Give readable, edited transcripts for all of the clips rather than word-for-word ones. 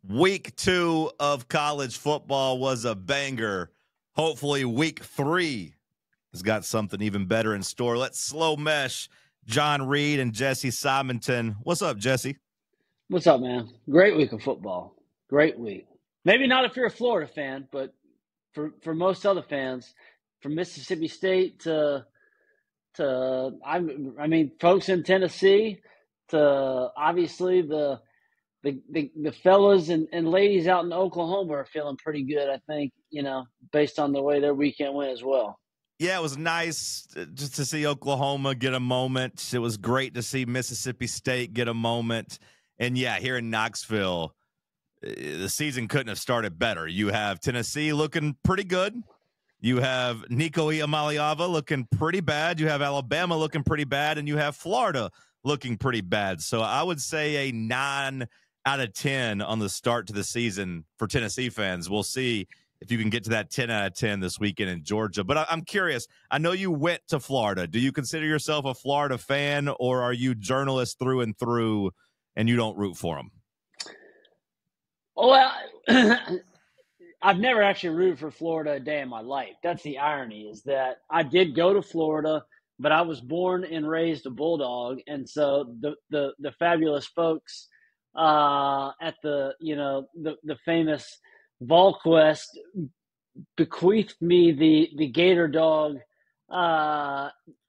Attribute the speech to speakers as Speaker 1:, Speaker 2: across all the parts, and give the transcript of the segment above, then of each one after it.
Speaker 1: Week 2 of college football was a banger. Hopefully, week 3 has got something even better in store. Let's slow mesh John Reed and Jesse Simonton. What's up, Jesse?
Speaker 2: What's up, man? Great week of football. Great week. Maybe not if you're a Florida fan, but for most other fans, from Mississippi State to folks in Tennessee to obviously the fellas and ladies out in Oklahoma are feeling pretty good. I think based on the way their weekend went as well.
Speaker 1: Yeah, it was nice just to see Oklahoma get a moment. It was great to see Mississippi State get a moment. And yeah, here in Knoxville, the season couldn't have started better. You have Tennessee looking pretty good. You have Nico Iamaleava looking pretty bad. You have Alabama looking pretty bad. And you have Florida looking pretty bad. So I would say a 9 out of 10 on the start to the season for Tennessee fans. We'll see if you can get to that 10 out of 10 this weekend in Georgia. But I'm curious. I know you went to Florida. Do you consider yourself a Florida fan, or are you journalist through and through and you don't root for them?
Speaker 2: Well, I've never actually rooted for Florida a day in my life. That's the irony, is that I did go to Florida, but I was born and raised a Bulldog. And so the fabulous folks at the famous VolQuest bequeathed me the Gator Dog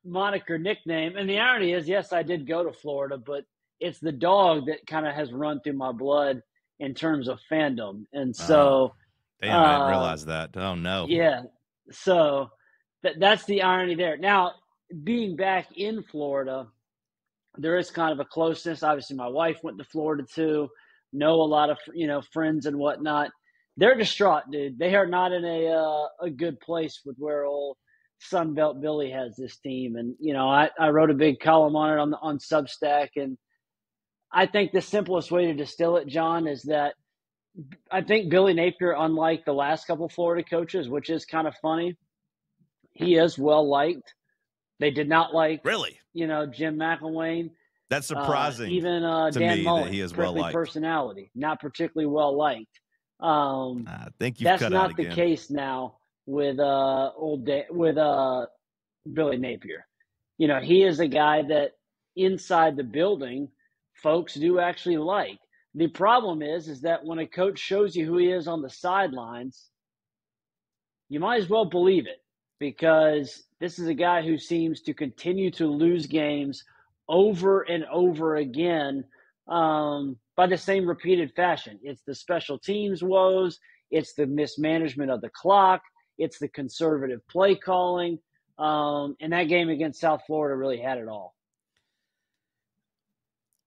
Speaker 2: moniker nickname. And the irony is, yes, I did go to Florida, but it's the dog that kind of has run through my blood in terms of fandom. And so
Speaker 1: damn, I didn't realize that. Oh no.
Speaker 2: Yeah. So that's the irony there. Now, being back in Florida, there is kind of a closeness. Obviously, my wife went to Florida too. Know a lot of friends and whatnot. They're distraught, dude. They are not in a good place with where old Sunbelt Billy has this team. And I wrote a big column on it on Substack, and I think the simplest way to distill it, John, is that I think Billy Napier, unlike the last couple Florida coaches, which is kind of funny, he is well liked. They did not like Jim McElwain.
Speaker 1: That's surprising.
Speaker 2: Even
Speaker 1: to
Speaker 2: Dan
Speaker 1: me
Speaker 2: Mullen,
Speaker 1: that he is well liked.
Speaker 2: Personality, not particularly well liked.
Speaker 1: I think
Speaker 2: that's not the case now with Billy Napier. He is a guy that inside the building, folks do actually like. The problem is that when a coach shows you who he is on the sidelines, you might as well believe it, because this is a guy who seems to continue to lose games over and over again by the same repeated fashion. It's the special teams woes. It's the mismanagement of the clock. It's the conservative play calling. And that game against South Florida really had it all.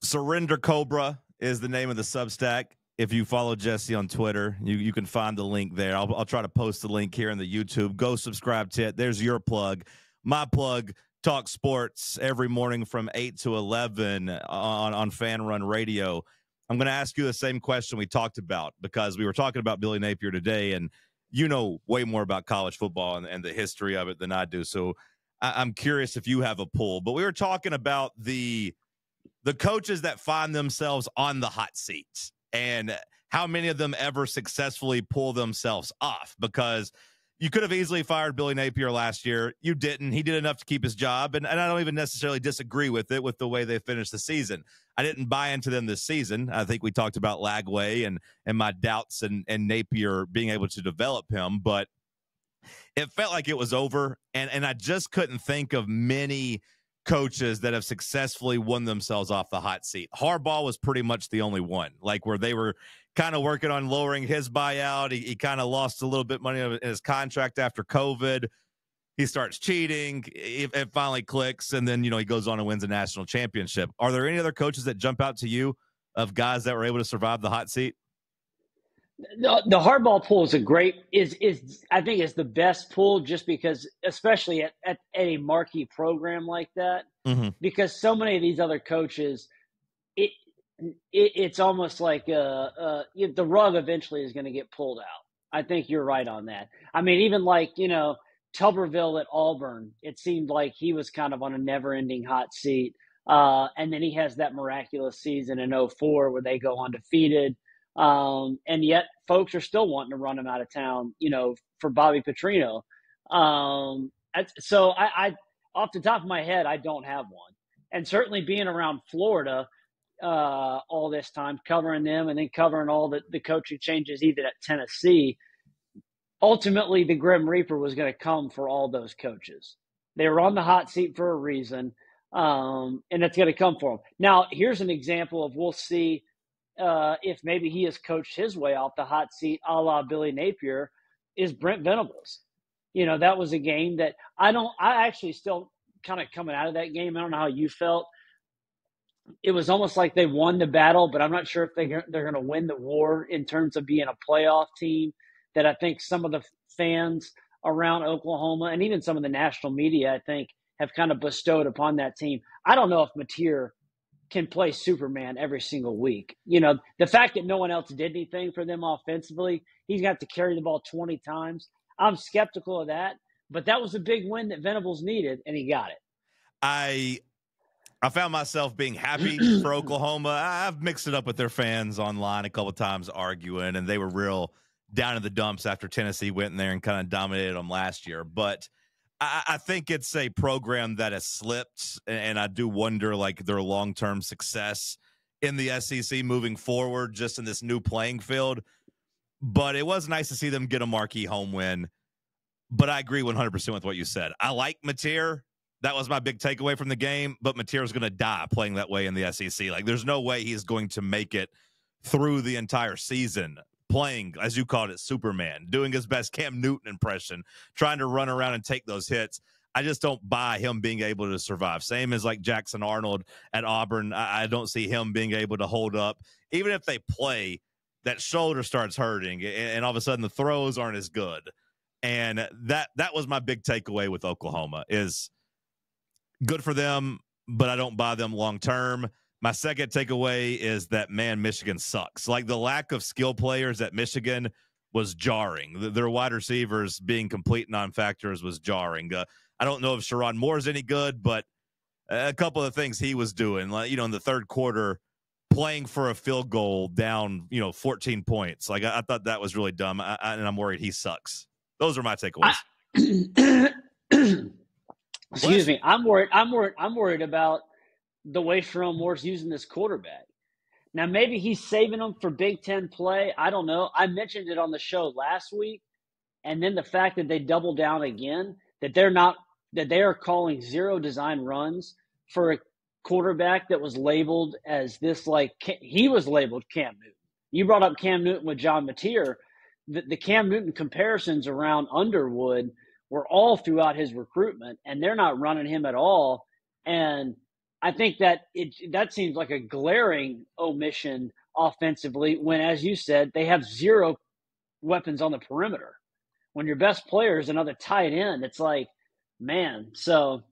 Speaker 1: Surrender Cobra is the name of the Substack. If you follow Jesse on Twitter, you can find the link there. I'll try to post the link here in the YouTube. Go subscribe to it. There's your plug. My plug, talk sports every morning from 8 to 11 on Fan Run Radio. I'm going to ask you the same question we talked about, because we were talking about Billy Napier today, and you know way more about college football and the history of it than I do. So I'm curious if you have a pull. But we were talking about the coaches that find themselves on the hot seats and how many of them ever successfully pull themselves off, because you could have easily fired Billy Napier last year. You didn't. He did enough to keep his job, and I don't even necessarily disagree with it, with the way they finished the season. I didn't buy into them this season. I think we talked about Lagway and my doubts and Napier being able to develop him, but it felt like it was over, and I just couldn't think of many coaches that have successfully won themselves off the hot seat. Harbaugh was pretty much the only one, like where they were kind of working on lowering his buyout. He kind of lost a little bit of money in his contract after COVID. He starts cheating. It finally clicks, and then, he goes on and wins a national championship. Are there any other coaches that jump out to you of guys that were able to survive the hot seat?
Speaker 2: The Harbaugh pool is I think is the best pool, just because, especially at a marquee program like that, because so many of these other coaches, it's almost like the rug eventually is going to get pulled out. I think you're right on that. I mean, even like, Tuberville at Auburn, it seemed like he was kind of on a never-ending hot seat. And then he has that miraculous season in 2004 where they go undefeated. And yet folks are still wanting to run him out of town, for Bobby Petrino. So I off the top of my head, I don't have one. And certainly being around Florida all this time, covering them and then covering all the coaching changes even at Tennessee, ultimately the Grim Reaper was going to come for all those coaches. They were on the hot seat for a reason, and it's going to come for them. Now, here's an example of we'll see if maybe he has coached his way off the hot seat a la Billy Napier, is Brent Venables. That was a game that I actually still kind of coming out of that game. I don't know how you felt. It was almost like they won the battle, but I'm not sure if they're going to win the war in terms of being a playoff team that I think some of the fans around Oklahoma and even some of the national media, I think, have kind of bestowed upon that team. I don't know if Mateer can play Superman every single week. The fact that no one else did anything for them offensively, he's got to carry the ball 20 times. I'm skeptical of that, but that was a big win that Venables needed, and he got it.
Speaker 1: I found myself being happy for Oklahoma. I've mixed it up with their fans online a couple of times arguing, and they were real down in the dumps after Tennessee went in there and kind of dominated them last year. But I think it's a program that has slipped, and I do wonder, like, their long-term success in the SEC moving forward, just in this new playing field. But it was nice to see them get a marquee home win. But I agree 100% with what you said. I like Mateer. That was my big takeaway from the game, but Mateer is going to die playing that way in the SEC. Like, there's no way he's going to make it through the entire season playing, as you called it, Superman, doing his best Cam Newton impression, trying to run around and take those hits. I just don't buy him being able to survive. Same as like Jackson Arnold at Auburn. I don't see him being able to hold up. Even if they play, that shoulder starts hurting, and all of a sudden the throws aren't as good. And that was my big takeaway with Oklahoma is good for them, but I don't buy them long term. My second takeaway is that, man, Michigan sucks. Like, the lack of skill players at Michigan was jarring. Their wide receivers being complete non-factors was jarring. I don't know if Sherrod Moore is any good, but a couple of things he was doing, like, in the third quarter, playing for a field goal down, 14 points. Like, I thought that was really dumb, and I'm worried he sucks. Those are my takeaways.
Speaker 2: Excuse me. I'm worried about the way Sherrod Moore's using this quarterback. Now, maybe he's saving them for Big Ten play. I don't know. I mentioned it on the show last week, and then the fact that they double down again, that they are calling zero design runs for a quarterback that was labeled as this, like, he was labeled Cam Newton. You brought up Cam Newton with John Mateer. The Cam Newton comparisons around Underwood were all throughout his recruitment, and they're not running him at all. And I think that that seems like a glaring omission offensively when, as you said, they have zero weapons on the perimeter. When your best player is another tight end, it's like, man. So,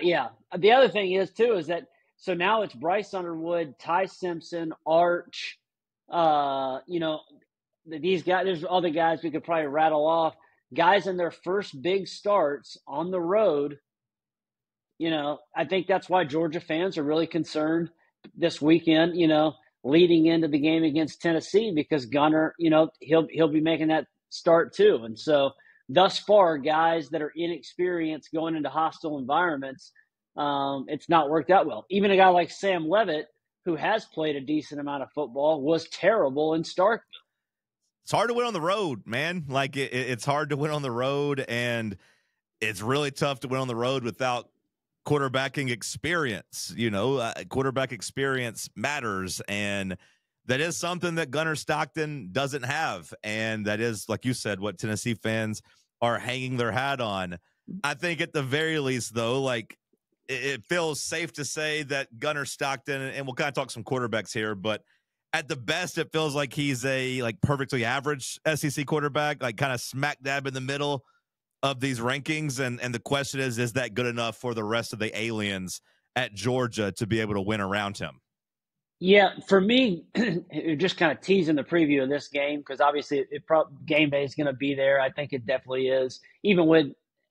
Speaker 2: yeah. The other thing is, too, is that so now it's Bryce Underwood, Ty Simpson, Arch, these guys. There's other guys we could probably rattle off. Guys in their first big starts on the road. I think that's why Georgia fans are really concerned this weekend, leading into the game against Tennessee, because Gunner, he'll be making that start too. And so thus far, guys that are inexperienced going into hostile environments, it's not worked out well. Even a guy like Sam Levitt, who has played a decent amount of football, was terrible in Starkville.
Speaker 1: It's hard to win on the road, man. Like, it's hard to win on the road, and it's really tough to win on the road without quarterbacking experience. Quarterback experience matters, and that is something that Gunner Stockton doesn't have, and that is, like you said, what Tennessee fans are hanging their hat on. I think at the very least, though, like, it feels safe to say that Gunner Stockton, and we'll kind of talk some quarterbacks here, but at the best, it feels like he's a perfectly average SEC quarterback, like kind of smack dab in the middle of these rankings. And the question is that good enough for the rest of the aliens at Georgia to be able to win around him?
Speaker 2: Yeah, for me, just kind of teasing the preview of this game, because obviously game day is going to be there. I think it definitely is. Even with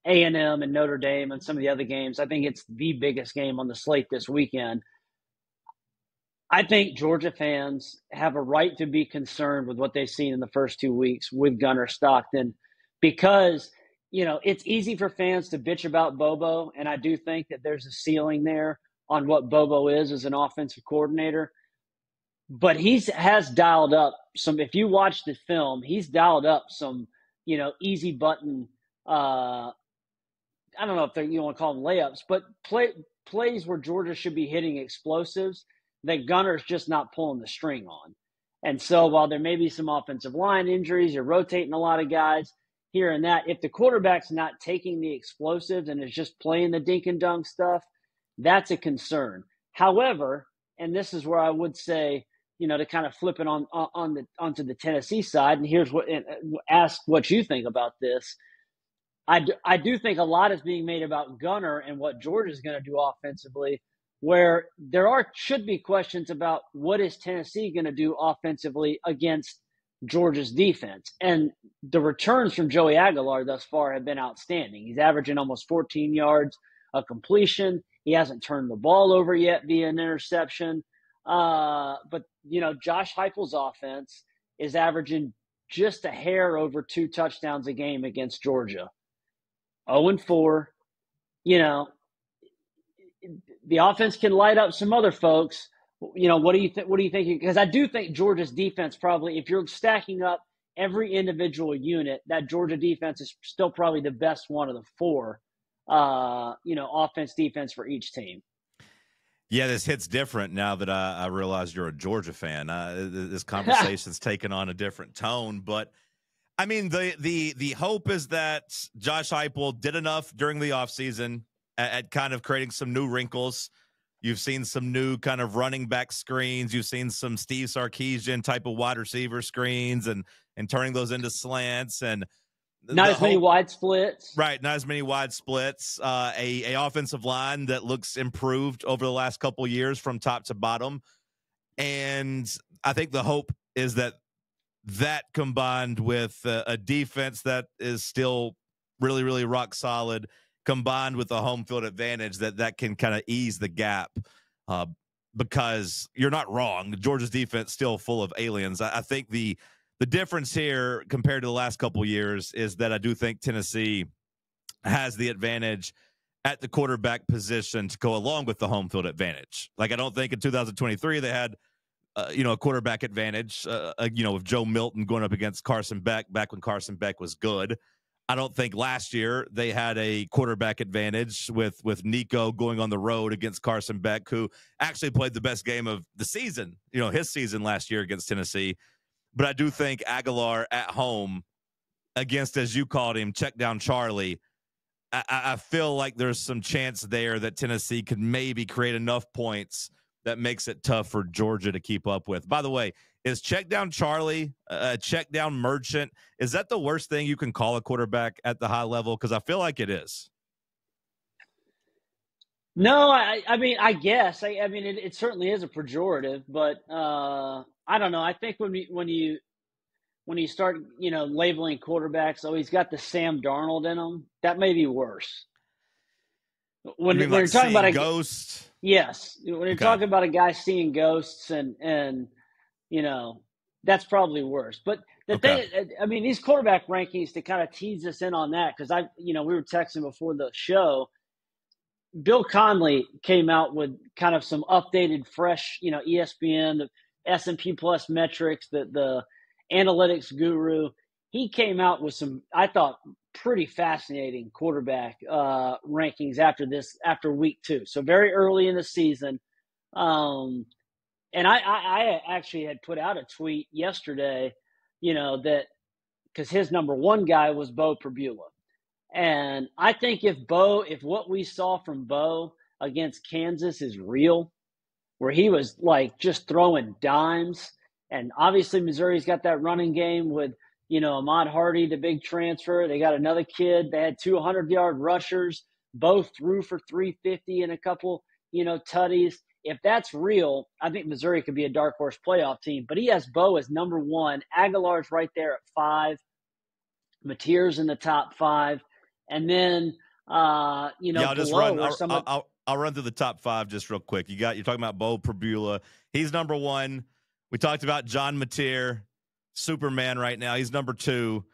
Speaker 2: A&M and Notre Dame and some of the other games, I think it's the biggest game on the slate this weekend. I think Georgia fans have a right to be concerned with what they've seen in the first 2 weeks with Gunnar Stockton because, it's easy for fans to bitch about Bobo, and I do think that there's a ceiling there on what Bobo is as an offensive coordinator. But he has dialed up some. If you watch the film, he's dialed up some, easy button. I don't know if you want to call them layups, but plays where Georgia should be hitting explosives that Gunner's just not pulling the string on. And so while there may be some offensive line injuries, you're rotating a lot of guys here and that. If the quarterback's not taking the explosives and is just playing the dink and dunk stuff, that's a concern. However, and this is where I would say, to kind of flip it onto the Tennessee side, and here's what, and ask what you think about this. I do think a lot is being made about Gunner and what Georgia's going to do offensively, where should be questions about what is Tennessee going to do offensively against Georgia's defense. And the returns from Joey Aguilar thus far have been outstanding. He's averaging almost 14 yards a completion. He hasn't turned the ball over yet via an interception. But, Josh Heupel's offense is averaging just a hair over 2 touchdowns a game against Georgia. 0-4. The offense can light up some other folks. What do you think? What do you think? Because I do think Georgia's defense probably, if you're stacking up every individual unit, that Georgia defense is still probably the best one of the 4. Offense, defense for each team.
Speaker 1: Yeah, this hits different now that I realize you're a Georgia fan. This conversation's taken on a different tone, but I mean, the hope is that Josh Heupel did enough during the offseason at kind of creating some new wrinkles. You've seen some new kind of running back screens. You've seen some Steve Sarkisian type of wide receiver screens and turning those into slants and
Speaker 2: not as many wide splits.
Speaker 1: Right, not as many wide splits. A offensive line that looks improved over the last couple of years from top to bottom. And I think the hope is that combined with a defense that is still really, really rock solid, combined with a home field advantage, that can kind of ease the gap. Because you're not wrong, Georgia's defense still full of aliens. I think the difference here compared to the last couple of years is that I do think Tennessee has the advantage at the quarterback position to go along with the home field advantage. Like, I don't think in 2023 they had a quarterback advantage, with Joe Milton going up against Carson Beck back when Carson Beck was good. I don't think last year they had a quarterback advantage with Nico going on the road against Carson Beck, who actually played the best game of the season, his season last year against Tennessee. But I do think Aguilar at home against, as you called him, check down Charlie, I feel like there's some chance there that Tennessee could maybe create enough points that makes it tough for Georgia to keep up with. By the way, is check down Charlie, check down Merchant, is that the worst thing you can call a quarterback at the high level? Because I feel like it is.
Speaker 2: No, I mean, I guess. I mean, it certainly is a pejorative, but I don't know. I think when you start, labeling quarterbacks, oh, he's got the Sam Darnold in him, that may be worse. When you're talking about a
Speaker 1: ghost.
Speaker 2: Yes. When you're talking about a guy seeing ghosts and that's probably worse. But the thing, I mean, these quarterback rankings, to kind of tease us in on that, because we were texting before the show, Bill Conley came out with kind of some updated, fresh, ESPN, the S&P Plus metrics, the analytics guru. He came out with some, I thought, pretty fascinating quarterback rankings after week 2. So very early in the season. And I actually had put out a tweet yesterday, that because his number 1 guy was Bo Pribula. And I think if what we saw from Bo against Kansas is real, where he was like just throwing dimes, and obviously Missouri's got that running game with, Ahmad Hardy, the big transfer. They got another kid. They had 2 100-yard rushers. Both threw for 350 and a couple, tutties. If that's real, I think Missouri could be a dark horse playoff team. But he has Bo as number 1. Aguilar's right there at 5. Mateer's in the top 5. And then,
Speaker 1: I'll I'll run through the top 5 just real quick. You're talking about Bo Prabula. He's number 1. We talked about John Mateer, Superman right now. He's number 2.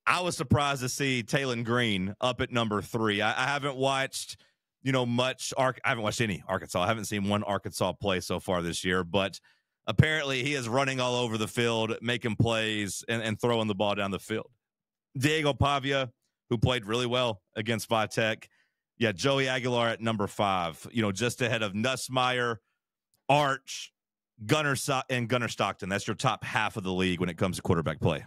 Speaker 1: I was surprised to see Taylon Green up at number 3. I haven't watched, much. I haven't watched any Arkansas. I haven't seen one Arkansas play so far this year, but apparently he is running all over the field, making plays and throwing the ball down the field. Diego Pavia, who played really well against Vitek. Yeah, Joey Aguilar at number 5, just ahead of Nussmeier, Arch, Gunnar Stockton. That's your top half of the league when it comes to quarterback play.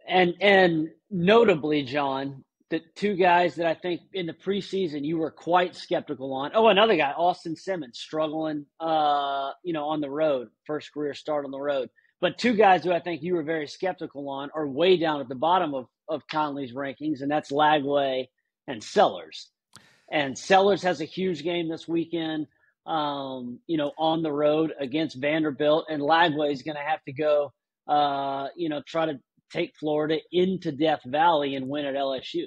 Speaker 2: And notably, John, the 2 guys that I think in the preseason you were quite skeptical on. Oh, another guy, Austin Simmons, struggling, on the road, first career start on the road. But 2 guys who I think you were very skeptical on are way down at the bottom of Conley's rankings, and that's Lagway and Sellers. And Sellers has a huge game this weekend, on the road against Vanderbilt, and Lagway is going to have to go, try to take Florida into Death Valley and win at LSU.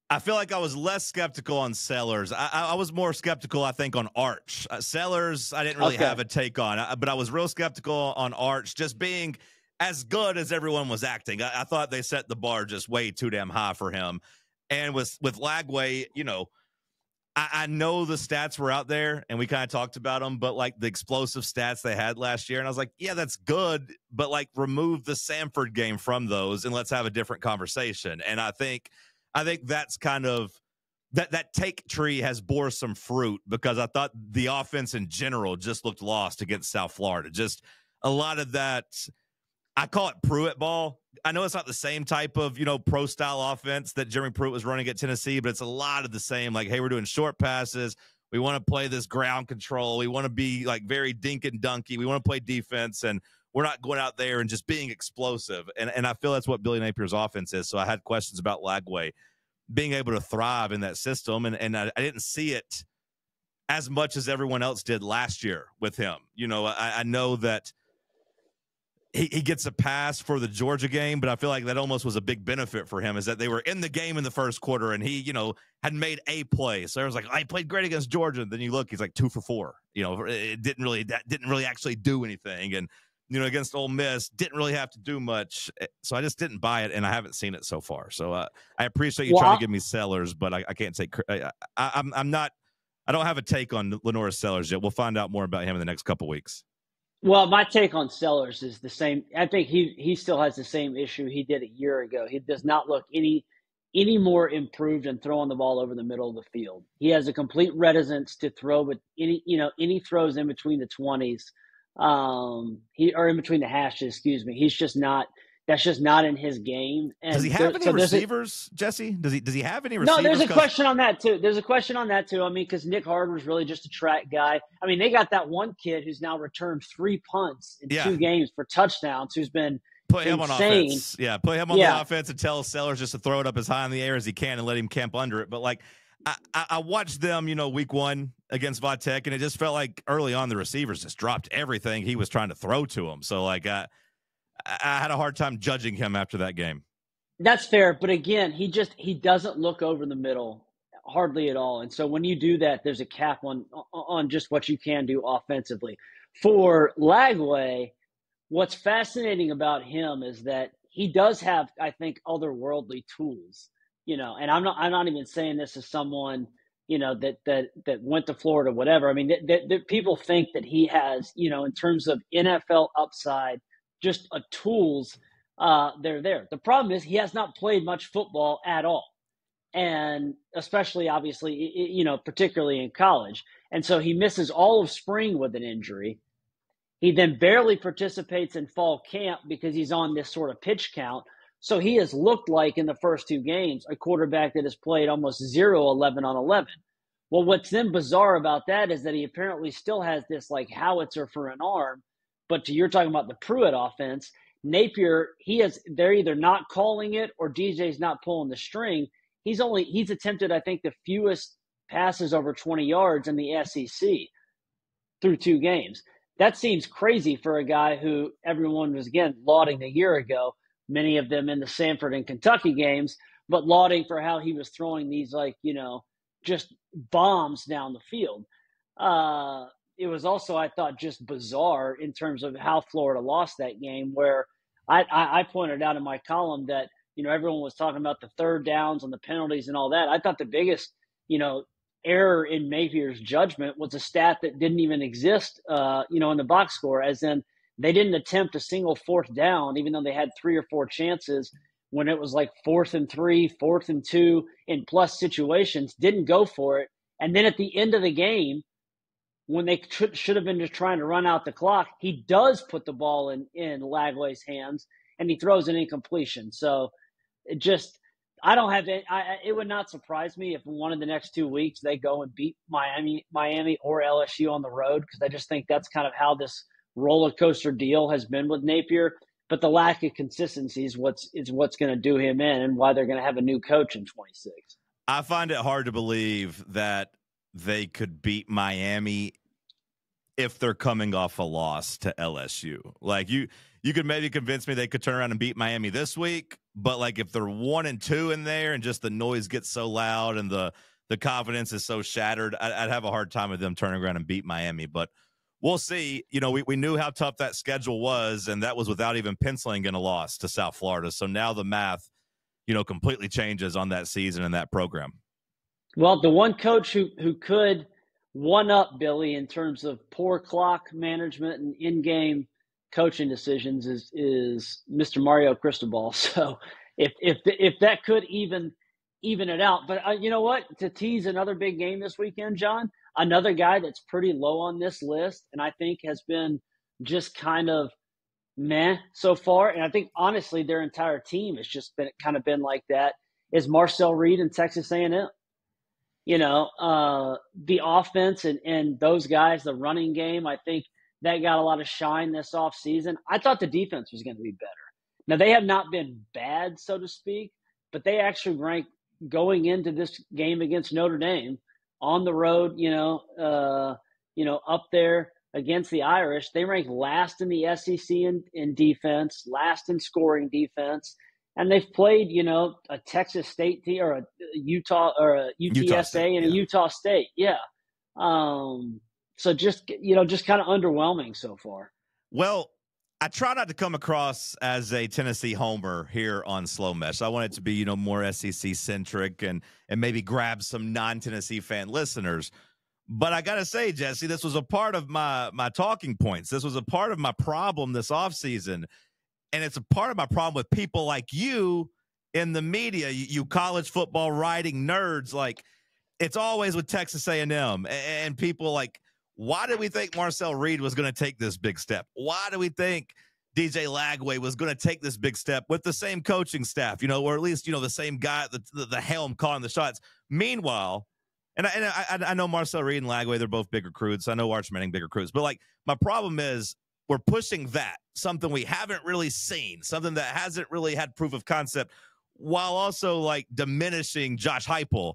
Speaker 1: I feel like I was less skeptical on Sellers. I was more skeptical, I think, on Arch. Sellers, I didn't really have a take on, but I was real skeptical on Arch just being as good as everyone was acting. I thought they set the bar just way too damn high for him. And with Lagway, I know the stats were out there and we kind of talked about them, but like the explosive stats they had last year. And I was like, yeah, that's good, but like remove the Samford game from those and let's have a different conversation. And I think that's kind of that take tree has bore some fruit because I thought the offense in general just looked lost against South Florida. Just a lot of that. I call it Pruitt ball. I know it's not the same type of, pro style offense that Jeremy Pruitt was running at Tennessee, but it's a lot of the same. Like, hey, we're doing short passes. We want to play this ground control. We want to be like very dink and dunky. We want to play defense, and we're not going out there and just being explosive. And I feel that's what Billy Napier's offense is. So I had questions about Lagway being able to thrive in that system, and I didn't see it as much as everyone else did last year with him. I know that he gets a pass for the Georgia game, but I feel like that almost was a big benefit for him is that they were in the game in the first quarter and he, had made a play. So I was like, I played great against Georgia. And then you look, he's like 2 for 4, it didn't really actually do anything. And, against Ole Miss didn't really have to do much. So I just didn't buy it and I haven't seen it so far. So I appreciate you trying to give me Sellers, but I can't take, I don't have a take on Lenora Sellers yet. We'll find out more about him in the next couple weeks.
Speaker 2: Well, my take on Sellers is the same. I think he still has the same issue he did a year ago. He does not look any more improved in throwing the ball over the middle of the field. He has a complete reticence to throw with any throws in between the 20s, or in between the hashes. Excuse me. He's just not. That's just not in his game. And
Speaker 1: does he have any receivers, Jesse? Does he have any receivers?
Speaker 2: No, there's a question on that too. I mean, because Nick Hardman's really just a track guy. I mean, they got that one kid who's now returned 3 punts in 2 games for touchdowns who's been
Speaker 1: put him on offense. Yeah, put him on the offense and tell Sellers just to throw it up as high in the air as he can and let him camp under it. But like I watched them, week 1 against Vitek, and it just felt like early on the receivers just dropped everything he was trying to throw to him. So like I had a hard time judging him after that game.
Speaker 2: That's fair. But again, he doesn't look over the middle hardly at all. And so when you do that, there's a cap on just what you can do offensively. For Lagway, what's fascinating about him is that he does have, I think, otherworldly tools, and I'm not even saying this as someone, that went to Florida, whatever. I mean, that people think that he has, in terms of NFL upside, just tools, they're there. The problem is he has not played much football at all. And especially, obviously, particularly in college. And so he misses all of spring with an injury. He then barely participates in fall camp because he's on this sort of pitch count. So he has looked like in the first 2 games a quarterback that has played almost 11 on 11. Well, what's then bizarre about that is that he apparently still has this like howitzer for an arm. But you're talking about the Pruitt offense, Napier, they're either not calling it or DJ's not pulling the string. He's attempted, I think, the fewest passes over 20 yards in the SEC through 2 games. That seems crazy for a guy who everyone was, again, lauding a year ago, many of them in the Samford and Kentucky games, but lauding for how he was throwing these just bombs down the field. It was also, I thought, just bizarre in terms of how Florida lost that game, where I pointed out in my column that, everyone was talking about the third downs and the penalties and all that. I thought the biggest, error in Napier's judgment was a stat that didn't even exist, in the box score, as in they didn't attempt a single fourth down, even though they had 3 or 4 chances when it was like 4th and 3, 4th and 2 in plus situations, didn't go for it. And then at the end of the game, when they should have been just trying to run out the clock, he does put the ball in Lagway's hands, and he throws an incompletion. So it just, I don't have it. It would not surprise me if one of the next 2 weeks they go and beat Miami or LSU on the road, because I just think that's kind of how this roller coaster deal has been with Napier. But the lack of consistency is what's going to do him in, and why they're going to have a new coach in 26.
Speaker 1: I find it hard to believe that they could beat Miami if they're coming off a loss to LSU. Like, you could maybe convince me they could turn around and beat Miami this week, but like if they're 1-2 in there and just the noise gets so loud and the confidence is so shattered, I'd have a hard time with them turning around and beat Miami. But we'll see. We knew how tough that schedule was, and that was without even penciling in a loss to South Florida. So now the math, completely changes on that season and that program.
Speaker 2: Well, the one coach who could one up Billy in terms of poor clock management and in-game coaching decisions is Mr. Mario Cristobal. So if that could even it out. But you know what? To tease another big game this weekend, John, another guy that's pretty low on this list, and I think has been just kind of meh so far, and I think honestly their entire team has just been like that, is Marcel Reed in Texas A&M. The offense and those guys, the running game, I think that got a lot of shine this offseason. I thought the defense was going to be better. Now, they have not been bad, so to speak, but they actually ranked going into this game against Notre Dame on the road, up there against the Irish. They ranked last in the SEC in defense, last in scoring defense. And they've played, a Texas State team or a Utah or a UTSA and a Utah State. Yeah. So just kind of underwhelming so far.
Speaker 1: Well, I try not to come across as a Tennessee homer here on Slow Mesh. I want it to be, more SEC centric and maybe grab some non-Tennessee fan listeners. But I got to say, Jesse, this was a part of my talking points. This was a part of my problem this offseason. And it's a part of my problem with people like you in the media, you college football writing nerds. Like, it's always with Texas A&M and people like, why did we think Marcel Reed was going to take this big step? Why do we think DJ Lagway was going to take this big step with the same coaching staff, or at least, the same guy at the helm calling the shots? Meanwhile, and I know Marcel Reed and Lagway, they're both big recruits. I know Arch Manning, big recruits. But, like, my problem is, we're pushing that, something we haven't really seen, something that hasn't really had proof of concept, while also like diminishing Josh Heupel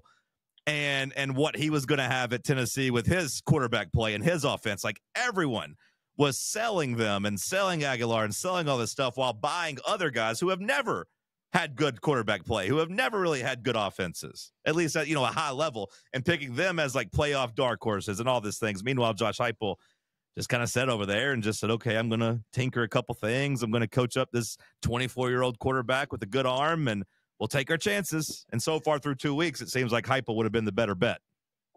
Speaker 1: and what he was going to have at Tennessee with his quarterback play and his offense. Like, everyone was selling them and selling Aguilar and selling all this stuff while buying other guys who have never had good quarterback play, who have never really had good offenses, at least at, a high level, and picking them as like playoff dark horses and all these things. Meanwhile, Josh Heupel just kind of sat over there and just said, okay, I'm going to tinker a couple things. I'm going to coach up this 24-year-old quarterback with a good arm, and we'll take our chances. And so far through 2 weeks, it seems like Heupel would have been the better bet.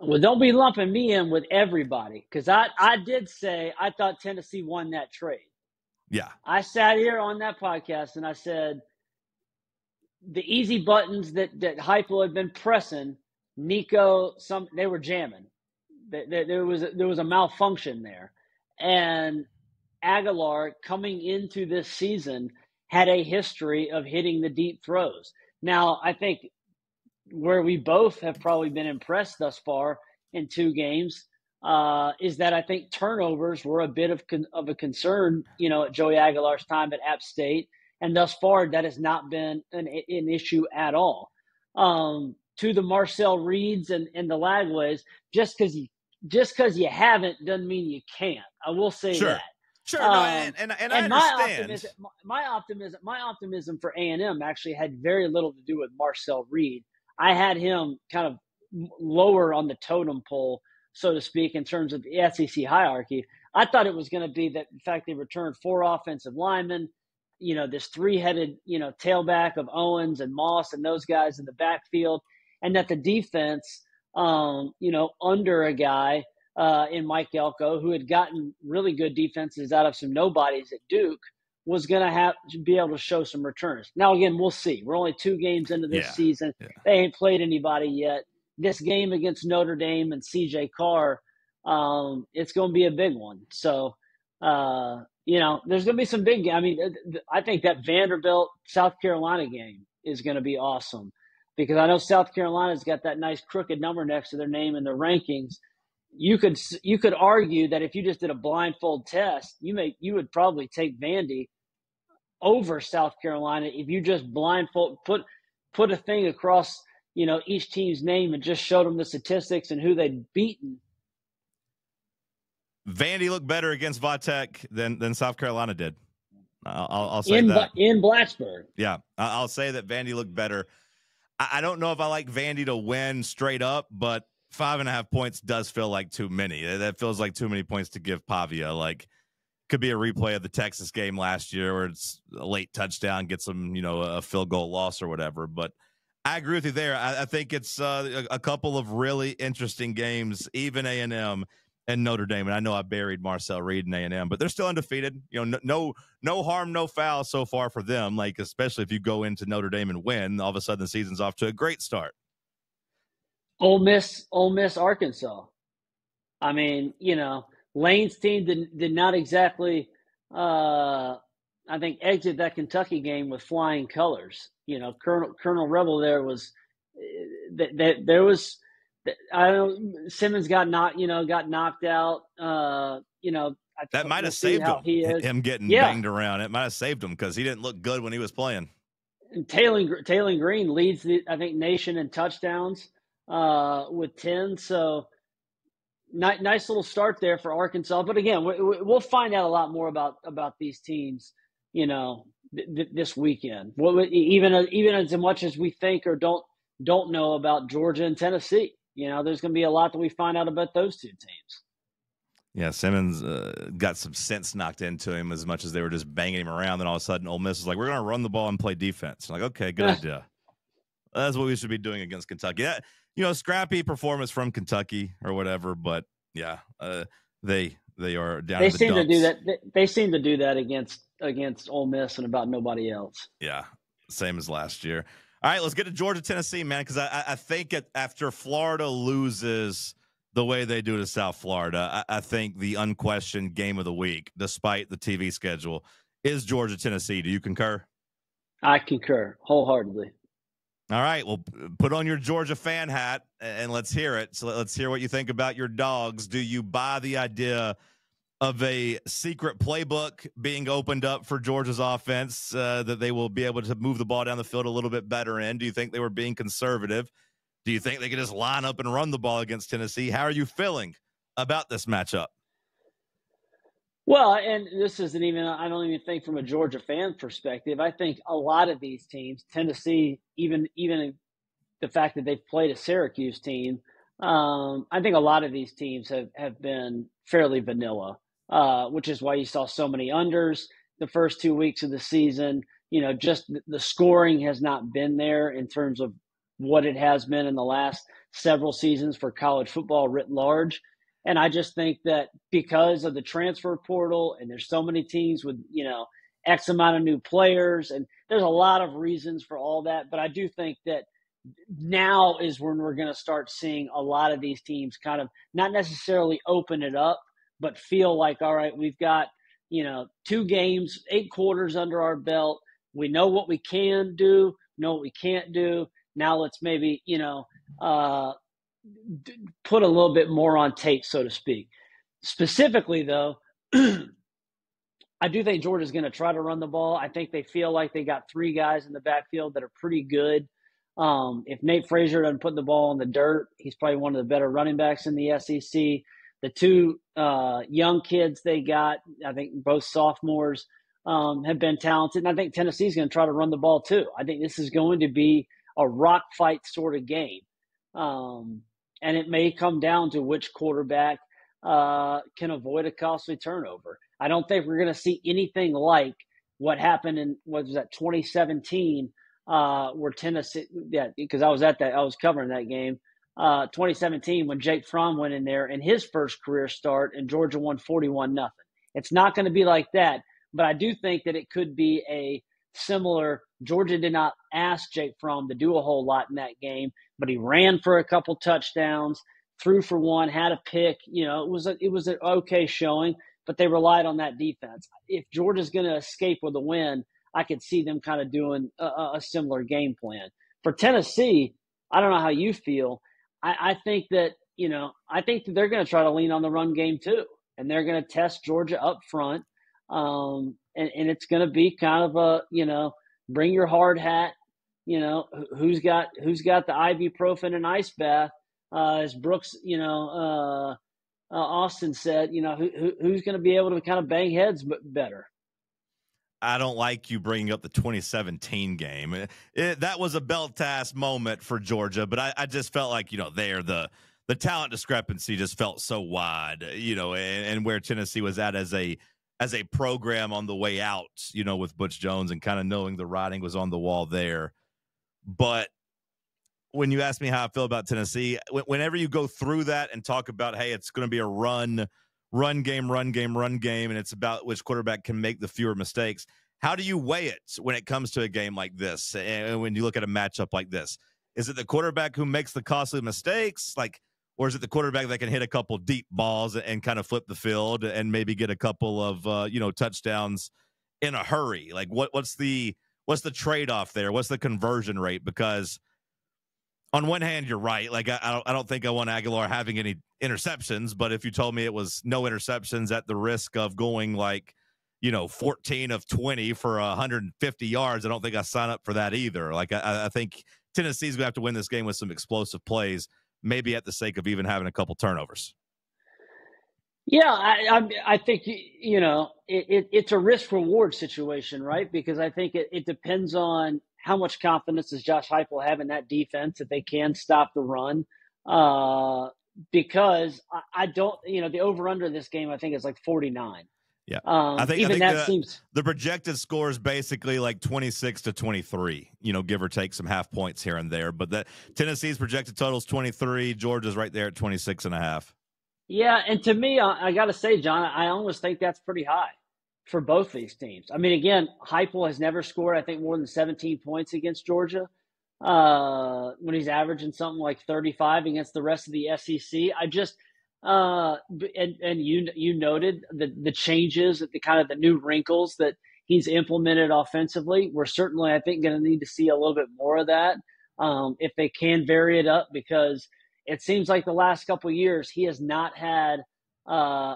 Speaker 2: Well, don't be lumping me in with everybody, because I did say I thought Tennessee won that trade.
Speaker 1: Yeah.
Speaker 2: I sat here on that podcast and I said the easy buttons that Heupel had been pressing, Nico, they were jamming. There was a malfunction there. And Aguilar, coming into this season, had a history of hitting the deep throws. Now, I think where we both have probably been impressed thus far in 2 games is that I think turnovers were a bit of a concern, at Joey Aguilar's time at App State. And thus far, that has not been an issue at all. To the Marcel Reeds and the Lagways, just because you haven't doesn't mean you can't. I will say that.
Speaker 1: Sure, no, and I understand.
Speaker 2: My optimism for A&M actually had very little to do with Marcel Reed. I had him kind of lower on the totem pole, so to speak, in terms of the SEC hierarchy. I thought it was going to be that, in fact, they returned 4 offensive linemen, this 3-headed, tailback of Owens and Moss and those guys in the backfield, and that the defense, under a guy in Mike Elko, who had gotten really good defenses out of some nobodies at Duke, was going to have to be able to show some returns. Now, again, we'll see. We're only 2 games into this season. Yeah. They ain't played anybody yet. This game against Notre Dame and CJ Carr, it's going to be a big one. So, there's going to be some big – I mean, I think that Vanderbilt-South Carolina game is going to be awesome because I know South Carolina's got that nice crooked number next to their name in the rankings. You could argue that if you just did a blindfold test, you would probably take Vandy over South Carolina if you just blindfold put a thing across each team's name and just showed them the statistics and who they'd beaten.
Speaker 1: Vandy looked better against Vatek than South Carolina did. I'll say that
Speaker 2: in Blacksburg.
Speaker 1: Yeah, I'll say that Vandy looked better. I don't know if I like Vandy to win straight up, but 5.5 points does feel like too many. That feels like too many points to give Pavia. Like, could be a replay of the Texas game last year where it's a late touchdown, gets them, a field goal loss or whatever. But I agree with you there. I think it's a couple of really interesting games, even A&M and Notre Dame. And I know I buried Marcel Reed and A&M, but they're still undefeated. No harm, no foul so far for them. Like, especially if you go into Notre Dame and win, all of a sudden the season's off to a great start.
Speaker 2: Ole Miss, Arkansas. I mean, Lane's team did not exactly, I think, exit that Kentucky game with flying colors. Colonel Rebel there was there was. I don't know. Simmons got knocked out.
Speaker 1: That might have saved him. Him getting banged around. It might have saved him because he didn't look good when he was playing.
Speaker 2: And Taylor Green leads the nation in touchdowns with 10. So nice little start there for Arkansas. But again, we'll find out a lot more about these teams, this weekend. Even as much as we think or don't know about Georgia and Tennessee. There's going to be a lot that we find out about those 2 teams.
Speaker 1: Yeah, Simmons got some sense knocked into him as much as they were just banging him around. Then all of a sudden, Ole Miss is like, we're going to run the ball and play defense. I'm like, okay, good idea. That's what we should be doing against Kentucky. Scrappy performance from Kentucky or whatever. But, yeah, they are down in the
Speaker 2: seem
Speaker 1: dumps.
Speaker 2: To do that. They seem to do that against Ole Miss and about nobody else.
Speaker 1: Yeah, same as last year. All right, let's get to Georgia, Tennessee, man, because I think after Florida loses the way they do to South Florida, I think the unquestioned game of the week, despite the TV schedule, is Georgia, Tennessee. Do you concur?
Speaker 2: I concur wholeheartedly.
Speaker 1: All right, well, put on your Georgia fan hat and let's hear it. So let's hear what you think about your dogs. Do you buy the idea of a secret playbook being opened up for Georgia's offense that they will be able to move the ball down the field a little bit better in? Do you think they were being conservative? Do you think they could just line up and run the ball against Tennessee? How are you feeling about this matchup?
Speaker 2: Well, and this isn't even, I don't even think from a Georgia fan perspective. I think a lot of these teams, Tennessee, even the fact that they've played a Syracuse team, I think a lot of these teams have been fairly vanilla, which is why you saw so many unders the first 2 weeks of the season. Just the scoring has not been there in terms of what it has been in the last several seasons for college football writ large. And I just think that because of the transfer portal and there's so many teams with, X amount of new players, and there's a lot of reasons for all that. But I do think that now is when we're going to start seeing a lot of these teams kind of not necessarily open it up, but feel like, all right, we've got, 2 games, 8 quarters under our belt. We know what we can do, know what we can't do. Now let's maybe, put a little bit more on tape, so to speak. Specifically, though, I do think Georgia's going to try to run the ball. I think they feel like they got 3 guys in the backfield that are pretty good. If Nate Frazier doesn't put the ball in the dirt, he's probably one of the better running backs in the SEC. The 2 young kids they got, I think both sophomores, have been talented. And I think Tennessee's going to try to run the ball too. I think this is going to be a rock fight sort of game. And it may come down to which quarterback can avoid a costly turnover. I don't think we're going to see anything like what happened in, what was that, 2017, where Tennessee, yeah, because I was covering that game, 2017, when Jake Fromm went in there in his first career start and Georgia won 41-0. It's not going to be like that, but I do think that it could be a similar. Georgia did not ask Jake Fromm to do a whole lot in that game, but he ran for a couple touchdowns, threw for one, had a pick. It was an okay showing, but they relied on that defense. If Georgia's going to escape with a win, I could see them kind of doing a similar game plan. For Tennessee, I don't know how you feel. I think that they're going to try to lean on the run game too, and they're going to test Georgia up front. And it's going to be kind of a, bring your hard hat. Who's got the ibuprofen and ice bath, as Brooks, Austin said, who's going to be able to kind of bang heads better.
Speaker 1: I don't like you bringing up the 2017 game. That was a belt-ass moment for Georgia, but I just felt like, the talent discrepancy just felt so wide, and where Tennessee was at as a program on the way out, with Butch Jones and kind of knowing the writing was on the wall there. But when you ask me how I feel about Tennessee, whenever you go through that and talk about, hey, it's going to be a run game, and it's about which quarterback can make the fewer mistakes. How do you weigh it when it comes to a game like this? And when you look at a matchup like this, is it the quarterback who makes the costly mistakes? Or is it the quarterback that can hit a couple deep balls and kind of flip the field and maybe get a couple of, touchdowns in a hurry? What's the trade-off there? What's the conversion rate? Because on one hand, you're right. I don't think I want Aguilar having any interceptions, but if you told me it was no interceptions at the risk of going 14 of 20 for 150 yards, I don't think I sign up for that either. I think Tennessee's going to have to win this game with some explosive plays, maybe at the sake of even having a couple turnovers.
Speaker 2: Yeah, I think, it's a risk-reward situation, right? Because I think it depends on how much confidence does Josh Heupel have in that defense that they can stop the run. Because I don't, the over-under this game, I think, is 49.
Speaker 1: Yeah,
Speaker 2: I think seems
Speaker 1: the projected score is basically 26-23. Give or take some half points here and there. But that Tennessee's projected total is 23. Georgia's right there at 26.5.
Speaker 2: Yeah, and to me, I got to say, John, I almost think that's pretty high for both these teams. I mean, again, Heupel has never scored, I think, more than 17 points against Georgia when he's averaging something like 35 against the rest of the SEC. I just and you noted the changes, the kind of the new wrinkles that he's implemented offensively. We're certainly, I think, going to need to see a little bit more of that if they can vary it up, because it seems like the last couple of years he has not had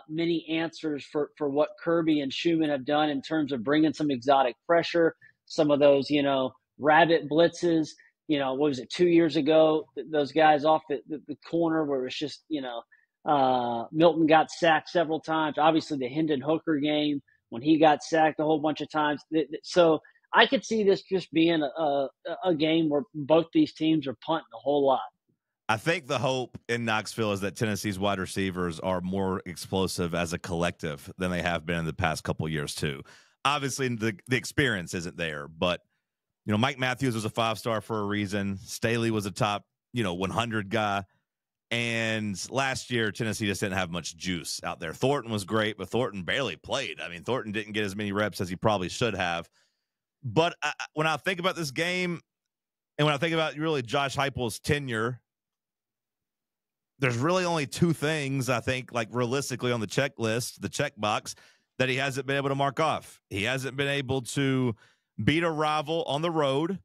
Speaker 2: many answers for what Kirby and Schumann have done in terms of bringing some exotic pressure, some of those, rabbit blitzes. What was it, 2 years ago, those guys off the corner where it was just, Milton got sacked several times. Obviously, the Hendon Hooker game when he got sacked a whole bunch of times. So I could see this just being a game where both these teams are punting a whole lot.
Speaker 1: I think the hope in Knoxville is that Tennessee's wide receivers are more explosive as a collective than they have been in the past couple of years too. Obviously, the experience isn't there, but Mike Matthews was a 5-star for a reason. Staley was a top 100 guy. And last year, Tennessee just didn't have much juice out there. Thornton was great, but Thornton barely played. I mean, Thornton didn't get as many reps as he probably should have. But when I think about this game, and when I think about really Josh Heupel's tenure, there's really only two things, I think, realistically on the checklist, the checkbox, that he hasn't been able to mark off. He hasn't been able to beat a rival on the road.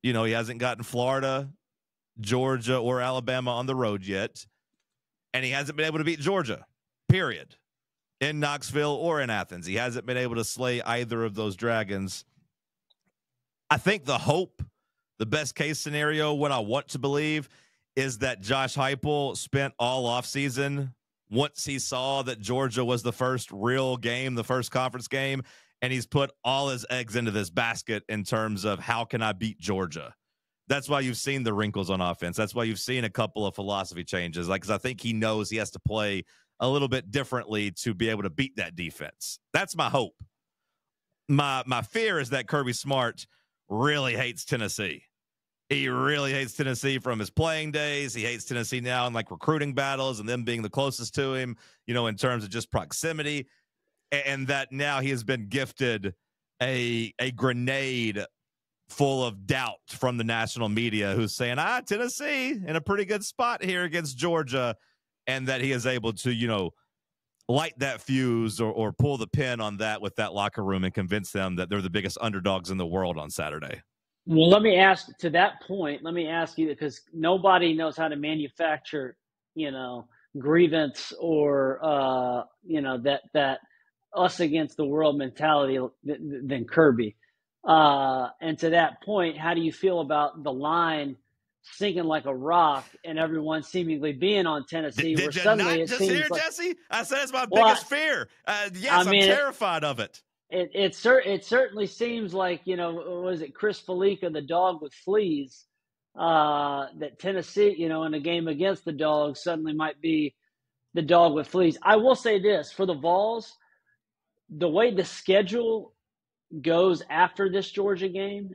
Speaker 1: He hasn't gotten Florida, Georgia, or Alabama on the road yet. And he hasn't been able to beat Georgia, period, in Knoxville or in Athens. He hasn't been able to slay either of those dragons. I think the hope, the best case scenario, what I want to believe, is that Josh Heupel spent all offseason, once he saw that Georgia was the first real game, the first conference game, and he's put all his eggs into this basket in terms of how can I beat Georgia? That's why you've seen the wrinkles on offense. That's why you've seen a couple of philosophy changes. Like, because I think he knows he has to play a little bit differently to be able to beat that defense. That's my hope. My fear is that Kirby Smart really hates Tennessee. He really hates Tennessee from his playing days. He hates Tennessee now in like recruiting battles and them being the closest to him, in terms of just proximity. And that now he has been gifted a grenade full of doubt from the national media who's saying, Tennessee in a pretty good spot here against Georgia. And that he is able to, light that fuse or pull the pin on that with that locker room and convince them that they're the biggest underdogs in the world on Saturday.
Speaker 2: Well, let me ask to that point. Let me ask you, because nobody knows how to manufacture, grievance or that us against the world mentality than Kirby. And to that point, how do you feel about the line sinking like a rock and everyone seemingly being on Tennessee?
Speaker 1: Did
Speaker 2: where
Speaker 1: you
Speaker 2: suddenly
Speaker 1: not just hear, Jesse? I said it's my biggest fear. Yes, I'm terrified of it.
Speaker 2: It certainly seems like, was it Chris Felica, the dog with fleas, that Tennessee, in a game against the Dogs suddenly might be the dog with fleas. I will say this, for the Vols, the way the schedule goes after this Georgia game,